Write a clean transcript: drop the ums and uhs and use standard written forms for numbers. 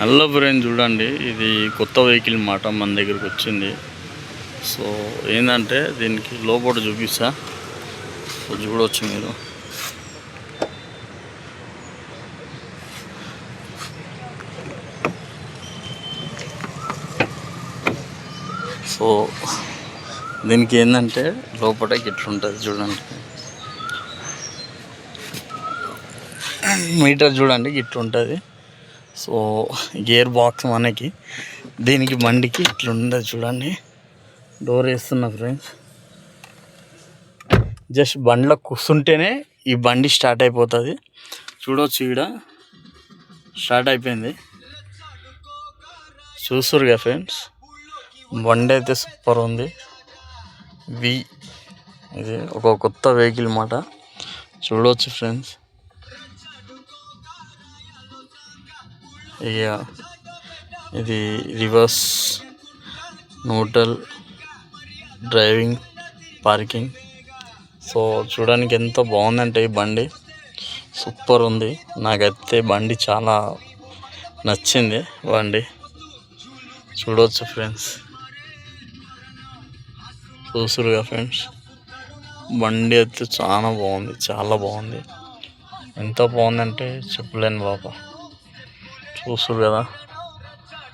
Hello friends, చూడండి ఇది కొత్త వెహికల్ మాట మన దగ్గరికి వచ్చింది. సో ఏంటంటే దీనికి లోపల చూపిస్తా, సో చూడవచ్చు మీరు. సో దీనికి ఏంటంటే లోపల ఇట్లుంటుంది చూడండి, మీటర్ చూడండి ఇట్లుంటుంది. సో గేర్ బాక్స్ మనకి దీనికి బండికి ఇట్లుండదు చూడండి. డోర్ వేస్తున్నా ఫ్రెండ్స్, జస్ట్ బండిలో కూర్చుంటేనే ఈ బండి స్టార్ట్ అయిపోతుంది. చూడవచ్చు, ఇక్కడ స్టార్ట్ అయిపోయింది. చూస్తురుగా ఫ్రెండ్స్, బండి అయితే సూపర్ ఉంది. ఇది ఒక కొత్త వెహికల్ మాట. చూడవచ్చు ఫ్రెండ్స్, ఇక ఇది reverse, neutral, driving, parking. So చూడడానికి ఎంత బాగుందంటే ఈ బండి సూపర్ ఉంది. నాకైతే బండి చాలా నచ్చింది. బండి చూడవచ్చు ఫ్రెండ్స్, చూస్తురుగా ఫ్రెండ్స్, బండి అయితే చాలా బాగుంది, చాలా బాగుంది. ఎంత బాగుందంటే చెప్పలేను బాబా. చూస్తురు కదా.